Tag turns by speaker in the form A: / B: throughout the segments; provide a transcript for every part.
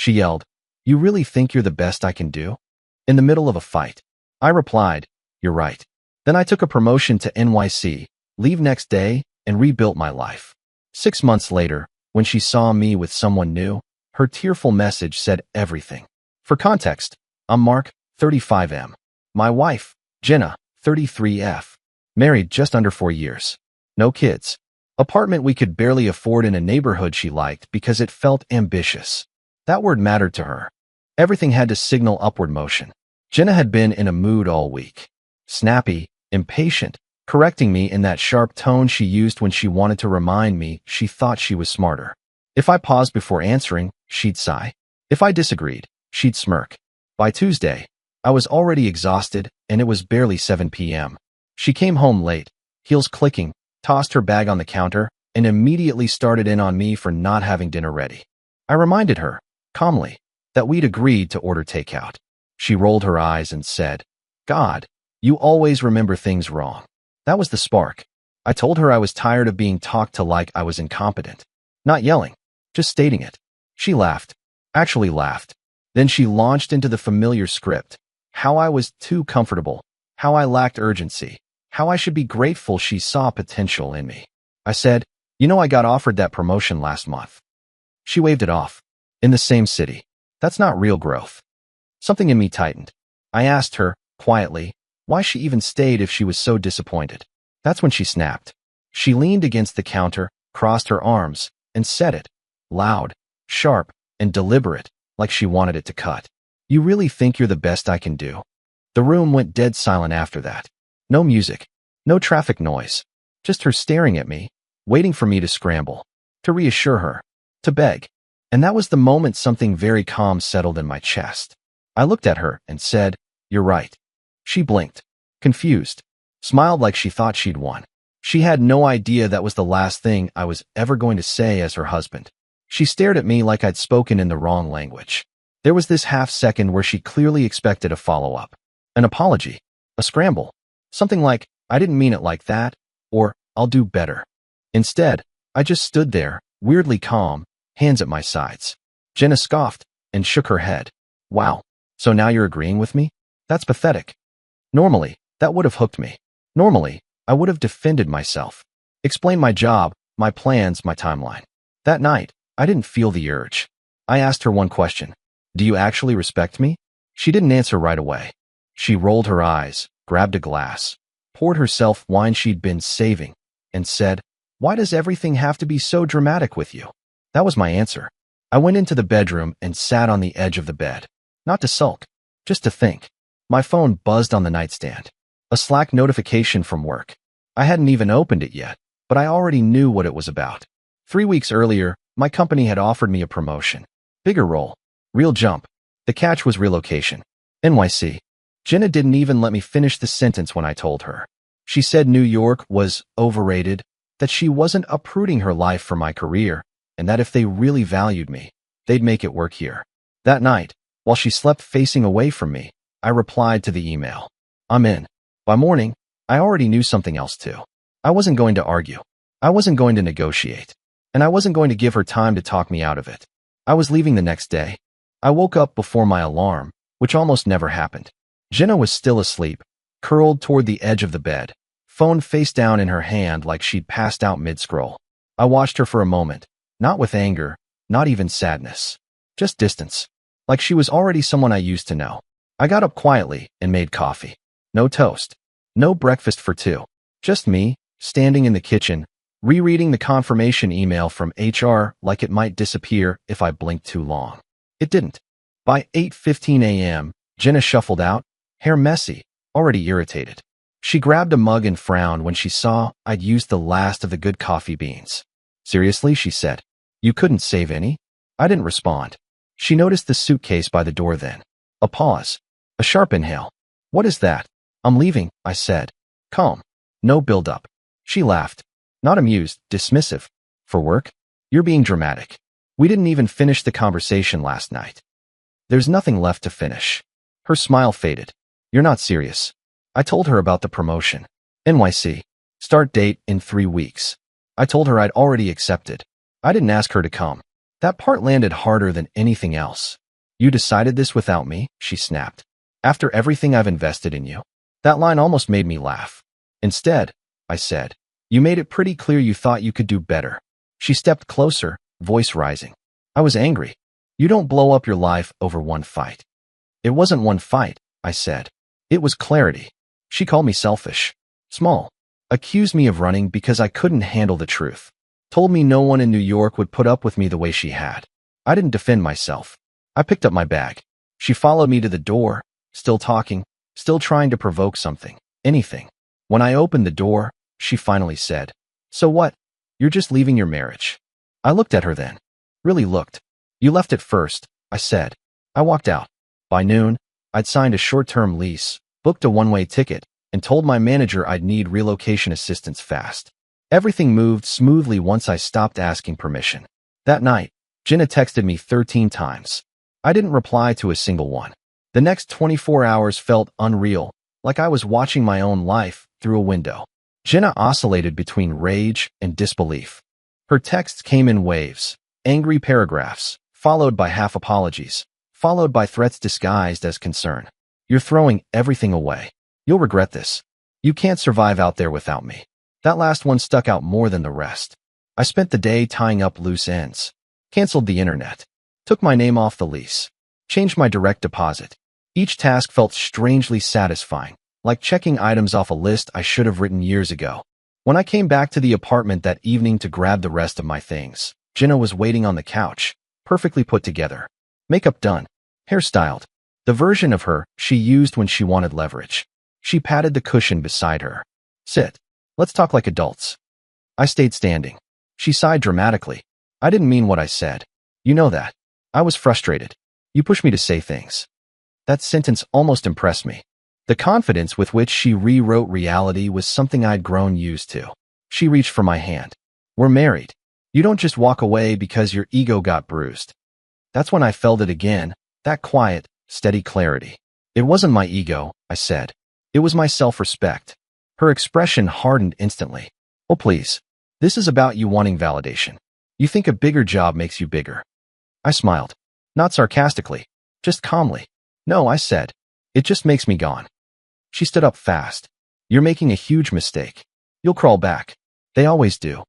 A: She yelled, "You really think you're the best I can do?" In the middle of a fight. I replied, "You're right." Then I took a promotion to NYC, leave next day, and rebuilt my life. 6 months later, when she saw me with someone new, her tearful message said everything. For context, I'm Mark, 35M. My wife, Jenna, 33F. Married just under 4 years. No kids. Apartment we could barely afford in a neighborhood she liked because it felt ambitious. That word mattered to her. Everything had to signal upward motion. Jenna had been in a mood all week. Snappy, impatient, correcting me in that sharp tone she used when she wanted to remind me she thought she was smarter. If I paused before answering, she'd sigh. If I disagreed, she'd smirk. By Tuesday, I was already exhausted, and it was barely 7 p.m. She came home late, heels clicking, tossed her bag on the counter, and immediately started in on me for not having dinner ready. I reminded her, calmly, that we'd agreed to order takeout. She rolled her eyes and said, "God, you always remember things wrong." That was the spark. I told her I was tired of being talked to like I was incompetent. Not yelling, just stating it. She laughed. Actually laughed. Then she launched into the familiar script. How I was too comfortable. How I lacked urgency. How I should be grateful she saw potential in me. I said, "You know I got offered that promotion last month." She waved it off. "In the same city. That's not real growth." Something in me tightened. I asked her, quietly, why she even stayed if she was so disappointed. That's when she snapped. She leaned against the counter, crossed her arms, and said it. Loud, sharp, and deliberate, like she wanted it to cut. "You really think you're the best I can do?" The room went dead silent after that. No music, no traffic noise, just her staring at me, waiting for me to scramble, to reassure her, to beg. And that was the moment something very calm settled in my chest. I looked at her and said, "You're right." She blinked, confused, smiled like she thought she'd won. She had no idea that was the last thing I was ever going to say as her husband. She stared at me like I'd spoken in the wrong language. There was this half second where she clearly expected a follow-up, an apology, a scramble. Something like, "I didn't mean it like that," or "I'll do better." Instead, I just stood there, weirdly calm, hands at my sides. Jenna scoffed and shook her head. "Wow, so now you're agreeing with me? That's pathetic." Normally, that would have hooked me. Normally, I would have defended myself, explained my job, my plans, my timeline. That night, I didn't feel the urge. I asked her one question. "Do you actually respect me?" She didn't answer right away. She rolled her eyes, grabbed a glass, poured herself wine she'd been saving, and said, "Why does everything have to be so dramatic with you?" That was my answer. I went into the bedroom and sat on the edge of the bed. Not to sulk, just to think. My phone buzzed on the nightstand. A Slack notification from work. I hadn't even opened it yet, but I already knew what it was about. 3 weeks earlier, my company had offered me a promotion. Bigger role. Real jump. The catch was relocation. NYC. Jenna didn't even let me finish the sentence when I told her. She said New York was overrated, that she wasn't uprooting her life for my career, and that if they really valued me, they'd make it work here. That night, while she slept facing away from me, I replied to the email. "I'm in." By morning, I already knew something else too. I wasn't going to argue. I wasn't going to negotiate. And I wasn't going to give her time to talk me out of it. I was leaving the next day. I woke up before my alarm, which almost never happened. Jenna was still asleep, curled toward the edge of the bed, phone face down in her hand like she'd passed out mid-scroll. I watched her for a moment, not with anger, not even sadness, just distance, like she was already someone I used to know. I got up quietly and made coffee. No toast, no breakfast for two, just me, standing in the kitchen, rereading the confirmation email from HR like it might disappear if I blinked too long. It didn't. By 8:15 a.m., Jenna shuffled out, hair messy, already irritated. She grabbed a mug and frowned when she saw I'd used the last of the good coffee beans. "Seriously?" she said. "You couldn't save any?" I didn't respond. She noticed the suitcase by the door then. A pause. A sharp inhale. "What is that?" "I'm leaving," I said. Calm. No build-up. She laughed. Not amused, dismissive. "For work? You're being dramatic. We didn't even finish the conversation last night." "There's nothing left to finish." Her smile faded. "You're not serious." I told her about the promotion. NYC. Start date in 3 weeks. I told her I'd already accepted. I didn't ask her to come. That part landed harder than anything else. You decided this without me, she snapped. After everything I've invested in you. That line almost made me laugh. Instead, I said, you made it pretty clear you thought you could do better. She stepped closer, voice rising. I was angry. You don't blow up your life over one fight. It wasn't one fight, I said. It was clarity. She called me selfish. Small. Accused me of running because I couldn't handle the truth. Told me no one in New York would put up with me the way she had. I didn't defend myself. I picked up my bag. She followed me to the door, still talking, still trying to provoke something, anything. When I opened the door, she finally said, so what? You're just leaving your marriage. I looked at her then. Really looked. You left it first, I said. I walked out. By noon, I'd signed a short-term lease, booked a one-way ticket, and told my manager I'd need relocation assistance fast. Everything moved smoothly once I stopped asking permission. That night, Jenna texted me 13 times. I didn't reply to a single one. The next 24 hours felt unreal, like I was watching my own life through a window. Jenna oscillated between rage and disbelief. Her texts came in waves, angry paragraphs, followed by half apologies, followed by threats disguised as concern. You're throwing everything away. You'll regret this. You can't survive out there without me. That last one stuck out more than the rest. I spent the day tying up loose ends. Canceled the internet. Took my name off the lease. Changed my direct deposit. Each task felt strangely satisfying, like checking items off a list I should have written years ago. When I came back to the apartment that evening to grab the rest of my things, Jenna was waiting on the couch, perfectly put together. Makeup done. Hair styled. The version of her she used when she wanted leverage. She patted the cushion beside her. Sit. Let's talk like adults. I stayed standing. She sighed dramatically. I didn't mean what I said. You know that. I was frustrated. You pushed me to say things. That sentence almost impressed me. The confidence with which she rewrote reality was something I'd grown used to. She reached for my hand. We're married. You don't just walk away because your ego got bruised. That's when I felt it again, that quiet, steady clarity. It wasn't my ego, I said. It was my self-respect. Her expression hardened instantly. Oh, please. This is about you wanting validation. You think a bigger job makes you bigger. I smiled. Not sarcastically, just calmly. No, I said. It just makes me gone. She stood up fast. You're making a huge mistake. You'll crawl back. They always do.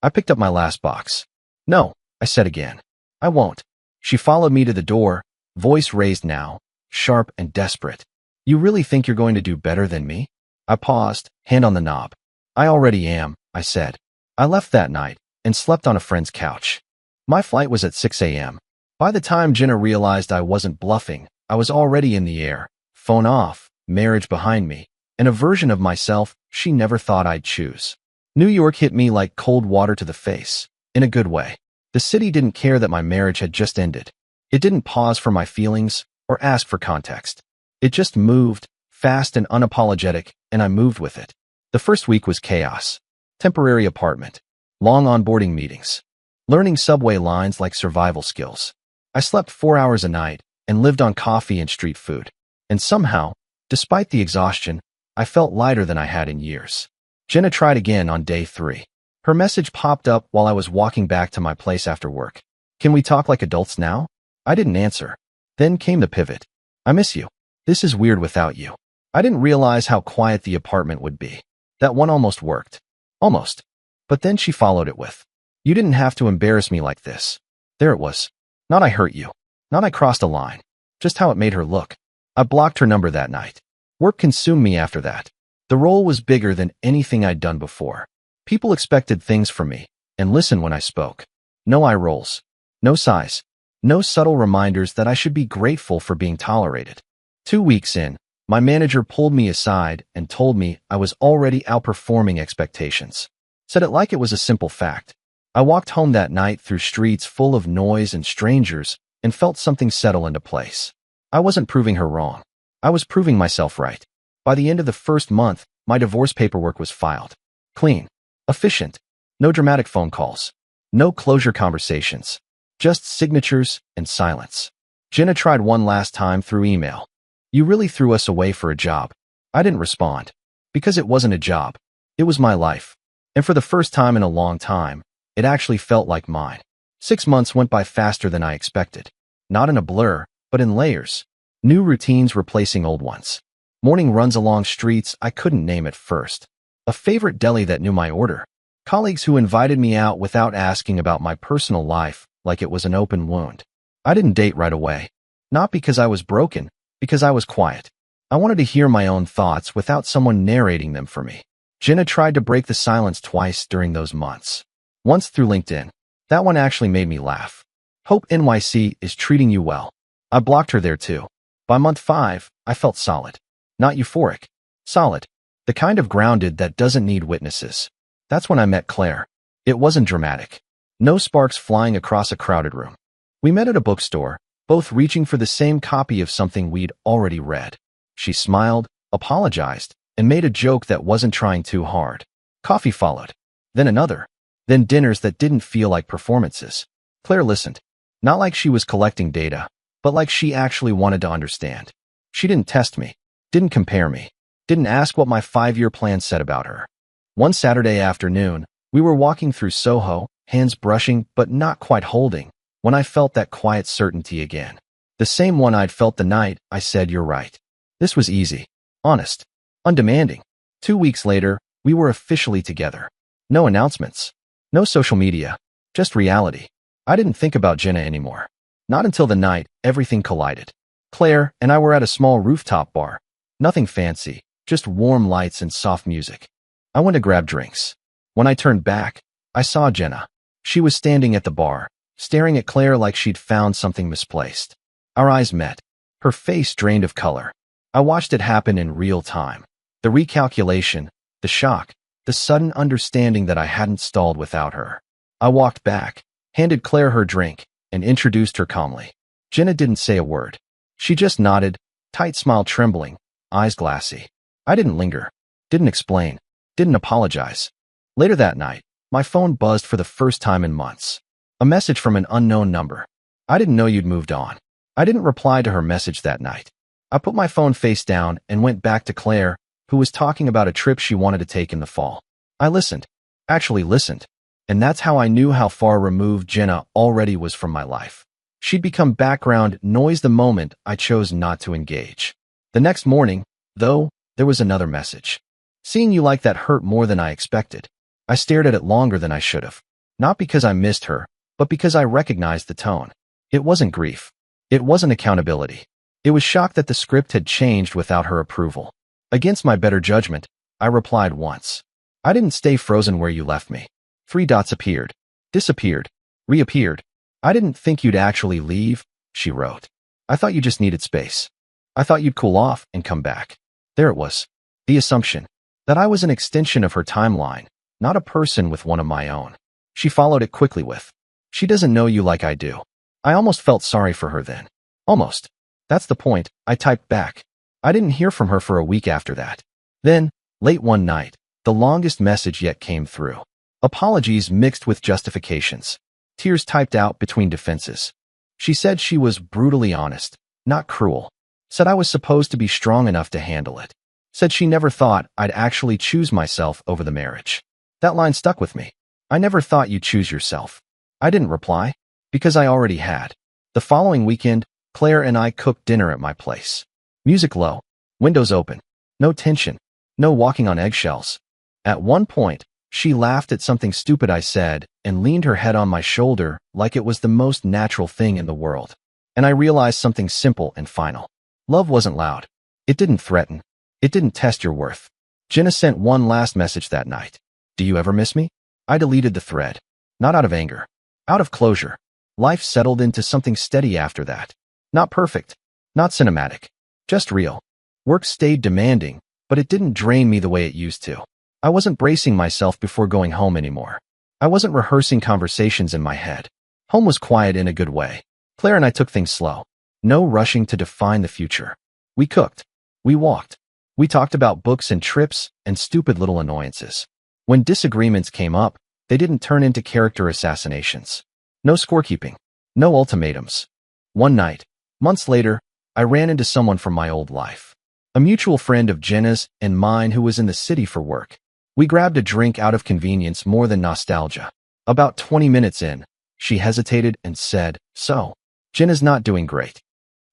A: I picked up my last box. No, I said again. I won't. She followed me to the door, voice raised now, sharp and desperate. You really think you're going to do better than me? I paused, hand on the knob. I already am, I said. I left that night and slept on a friend's couch. My flight was at 6 a.m. By the time Jenna realized I wasn't bluffing, I was already in the air, phone off, marriage behind me, and a version of myself she never thought I'd choose. New York hit me like cold water to the face, in a good way. The city didn't care that my marriage had just ended. It didn't pause for my feelings or ask for context. It just moved, fast and unapologetic, and I moved with it. The first week was chaos. Temporary apartment. Long onboarding meetings. Learning subway lines like survival skills. I slept 4 hours a night and lived on coffee and street food. And somehow, despite the exhaustion, I felt lighter than I had in years. Jenna tried again on day 3. Her message popped up while I was walking back to my place after work. Can we talk like adults now? I didn't answer. Then came the pivot. I miss you. This is weird without you. I didn't realize how quiet the apartment would be. That one almost worked. Almost. But then she followed it with, you didn't have to embarrass me like this. There it was. Not I hurt you. Not I crossed a line. Just how it made her look. I blocked her number that night. Work consumed me after that. The role was bigger than anything I'd done before. People expected things from me, and listened when I spoke. No eye rolls. No sighs. No subtle reminders that I should be grateful for being tolerated. 2 weeks in, my manager pulled me aside and told me I was already outperforming expectations. Said it like it was a simple fact. I walked home that night through streets full of noise and strangers and felt something settle into place. I wasn't proving her wrong. I was proving myself right. By the end of the first month, my divorce paperwork was filed. Clean. Efficient. No dramatic phone calls. No closure conversations. Just signatures and silence. Jenna tried one last time through email. You really threw us away for a job. I didn't respond. Because it wasn't a job. It was my life. And for the first time in a long time, it actually felt like mine. 6 months went by faster than I expected. Not in a blur, but in layers. New routines replacing old ones. Morning runs along streets I couldn't name at first. A favorite deli that knew my order. Colleagues who invited me out without asking about my personal life, like it was an open wound. I didn't date right away. Not because I was broken, because I was quiet. I wanted to hear my own thoughts without someone narrating them for me. Jenna tried to break the silence twice during those months. Once through LinkedIn. That one actually made me laugh. Hope NYC is treating you well. I blocked her there too. By month 5, I felt solid. Not euphoric. Solid. The kind of grounded that doesn't need witnesses. That's when I met Claire. It wasn't dramatic. No sparks flying across a crowded room. We met at a bookstore, both reaching for the same copy of something we'd already read. She smiled, apologized, and made a joke that wasn't trying too hard. Coffee followed. Then another. Then dinners that didn't feel like performances. Claire listened. Not like she was collecting data, but like she actually wanted to understand. She didn't test me. Didn't compare me. Didn't ask what my 5-year plan said about her. One Saturday afternoon, we were walking through Soho, hands brushing but not quite holding, when I felt that quiet certainty again. The same one I'd felt the night I said you're right. This was easy. Honest. Undemanding. 2 weeks later, we were officially together. No announcements. No social media. Just reality. I didn't think about Jenna anymore. Not until the night everything collided. Claire and I were at a small rooftop bar. Nothing fancy, just warm lights and soft music. I went to grab drinks. When I turned back, I saw Jenna. She was standing at the bar, staring at Claire like she'd found something misplaced. Our eyes met. Her face drained of color. I watched it happen in real time. The recalculation, the shock, the sudden understanding that I hadn't stalled without her. I walked back, handed Claire her drink, and introduced her calmly. Jenna didn't say a word. She just nodded, tight smile trembling, eyes glassy. I didn't linger. Didn't explain. Didn't apologize. Later that night, my phone buzzed for the first time in months. A message from an unknown number. I didn't know you'd moved on. I didn't reply to her message that night. I put my phone face down and went back to Claire, who was talking about a trip she wanted to take in the fall. I listened. Actually listened. And that's how I knew how far removed Jenna already was from my life. She'd become background noise the moment I chose not to engage. The next morning, though, there was another message. Seeing you like that hurt more than I expected. I stared at it longer than I should have. Not because I missed her, but because I recognized the tone. It wasn't grief. It wasn't accountability. It was shock that the script had changed without her approval. Against my better judgment, I replied once. I didn't stay frozen where you left me. 3 dots appeared. Disappeared. Reappeared. I didn't think you'd actually leave, she wrote. I thought you just needed space. I thought you'd cool off and come back. There it was. The assumption. That I was an extension of her timeline, not a person with one of my own. She followed it quickly with, she doesn't know you like I do. I almost felt sorry for her then. Almost. That's the point, I typed back. I didn't hear from her for a week after that. Then, late one night, the longest message yet came through. Apologies mixed with justifications. Tears typed out between defenses. She said she was brutally honest, not cruel. Said I was supposed to be strong enough to handle it. Said she never thought I'd actually choose myself over the marriage. That line stuck with me. I never thought you'd choose yourself. I didn't reply, because I already had. The following weekend, Claire and I cooked dinner at my place. Music low, windows open, no tension, no walking on eggshells. At one point, she laughed at something stupid I said and leaned her head on my shoulder like it was the most natural thing in the world. And I realized something simple and final. Love wasn't loud. It didn't threaten. It didn't test your worth. Jenna sent one last message that night. Do you ever miss me? I deleted the thread. Not out of anger. Out of closure. Life settled into something steady after that. Not perfect. Not cinematic. Just real. Work stayed demanding, but it didn't drain me the way it used to. I wasn't bracing myself before going home anymore. I wasn't rehearsing conversations in my head. Home was quiet in a good way. Claire and I took things slow. No rushing to define the future. We cooked. We walked. We talked about books and trips and stupid little annoyances. When disagreements came up, they didn't turn into character assassinations. No scorekeeping. No ultimatums. One night, months later, I ran into someone from my old life. A mutual friend of Jenna's and mine who was in the city for work. We grabbed a drink out of convenience more than nostalgia. About 20 minutes in, She hesitated and said, "So, Jen is not doing great."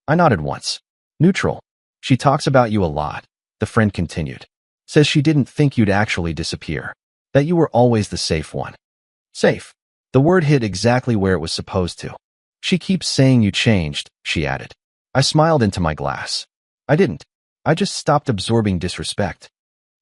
A: I nodded once. "Neutral. She talks about you a lot," the friend continued. "Says she didn't think you'd actually disappear. That you were always the safe one." Safe. The word hit exactly where it was supposed to. "She keeps saying you changed," she added. I smiled into my glass. I didn't. I just stopped absorbing disrespect.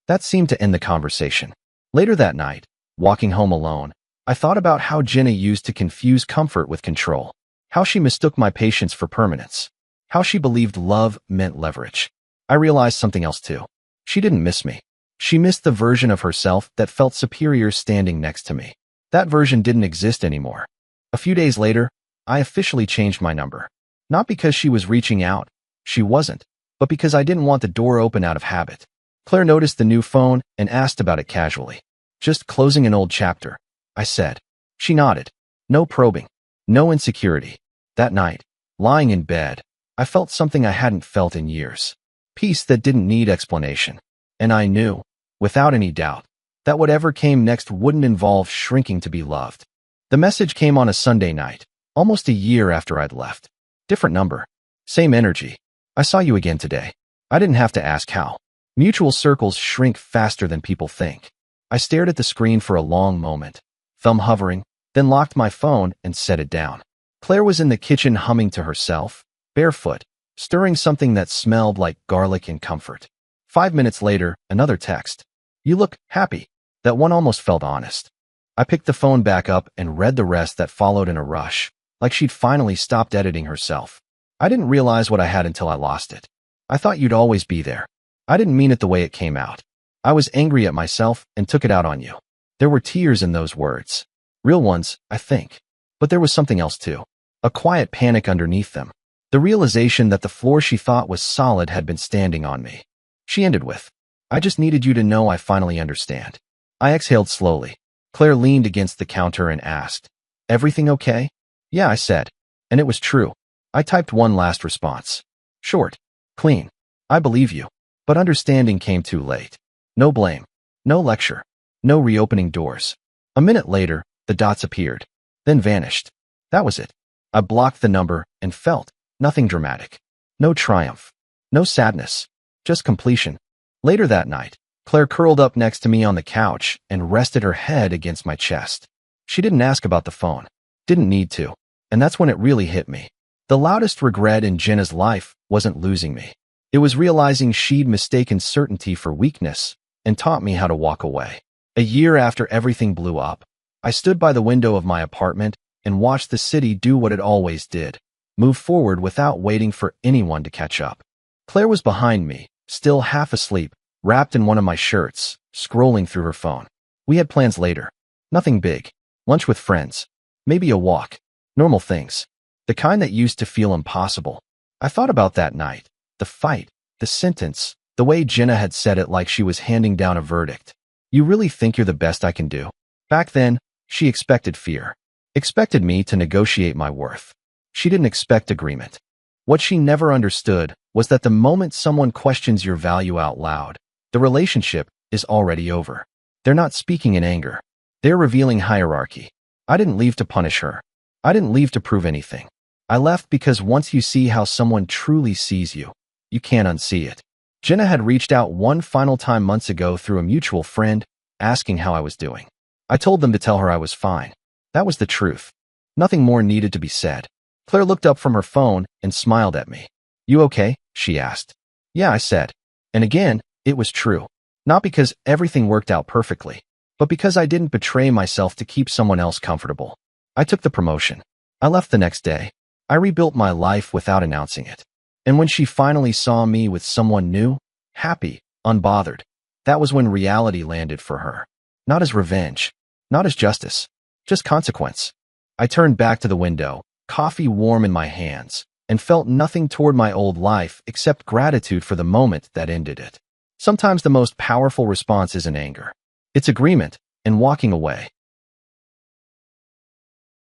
A: That seemed to end the conversation. Later that night, walking home alone, I thought about how Jenna used to confuse comfort with control, how she mistook my patience for permanence, how she believed love meant leverage. I realized something else too. She didn't miss me. She missed the version of herself that felt superior standing next to me. That version didn't exist anymore. A few days later, I officially changed my number. Not because she was reaching out. She wasn't. But because I didn't want the door open out of habit. Claire noticed the new phone and asked about it casually. "Just closing an old chapter," I said. She nodded. No probing. No insecurity. That night, lying in bed, I felt something I hadn't felt in years. Peace that didn't need explanation. And I knew, without any doubt, that whatever came next wouldn't involve shrinking to be loved. The message came on a Sunday night, almost a year after I'd left. Different number. Same energy. "I saw you again today." I didn't have to ask how. Mutual circles shrink faster than people think. I stared at the screen for a long moment, thumb hovering, then locked my phone and set it down. Claire was in the kitchen humming to herself, barefoot, stirring something that smelled like garlic and comfort. 5 minutes later, another text. "You look happy." That one almost felt honest. I picked the phone back up and read the rest that followed in a rush, like she'd finally stopped editing herself. I didn't realize what I had until I lost it. "I thought you'd always be there." I didn't mean it the way it came out. I was angry at myself and took it out on you. There were tears in those words. Real ones, I think. But there was something else too. A quiet panic underneath them. The realization that the floor she thought was solid had been standing on me. She ended with, "I just needed you to know I finally understand." I exhaled slowly. Claire leaned against the counter and asked, "Everything okay?" "Yeah," I said. And it was true. I typed one last response. Short. Clean. "I believe you." But understanding came too late. No blame. No lecture. No reopening doors. A minute later, the dots appeared, then vanished. That was it. I blocked the number and felt nothing dramatic. No triumph. No sadness. Just completion. Later that night, Claire curled up next to me on the couch and rested her head against my chest. She didn't ask about the phone. Didn't need to. And that's when it really hit me. The loudest regret in Jenna's life wasn't losing me. It was realizing she'd mistaken certainty for weakness and taught me how to walk away. A year after everything blew up, I stood by the window of my apartment and watched the city do what it always did, move forward without waiting for anyone to catch up. Claire was behind me, still half asleep, wrapped in one of my shirts, scrolling through her phone. We had plans later. Nothing big. Lunch with friends. Maybe a walk. Normal things. The kind that used to feel impossible. I thought about that night. The fight. The sentence. The way Jenna had said it like she was handing down a verdict. "You really think you're the best I can do?" Back then, she expected fear. Expected me to negotiate my worth. She didn't expect agreement. What she never understood was that the moment someone questions your value out loud, the relationship is already over. They're not speaking in anger. They're revealing hierarchy. I didn't leave to punish her. I didn't leave to prove anything. I left because once you see how someone truly sees you, you can't unsee it. Jenna had reached out one final time months ago through a mutual friend, asking how I was doing. I told them to tell her I was fine. That was the truth. Nothing more needed to be said. Claire looked up from her phone and smiled at me. "You okay?" she asked. "Yeah," I said. And again, it was true. Not because everything worked out perfectly, but because I didn't betray myself to keep someone else comfortable. I took the promotion. I left the next day. I rebuilt my life without announcing it. And when she finally saw me with someone new, happy, unbothered, that was when reality landed for her. Not as revenge. Not as justice. Just consequence. I turned back to the window, coffee warm in my hands, and felt nothing toward my old life except gratitude for the moment that ended it. Sometimes the most powerful response isn't anger. It's agreement and walking away.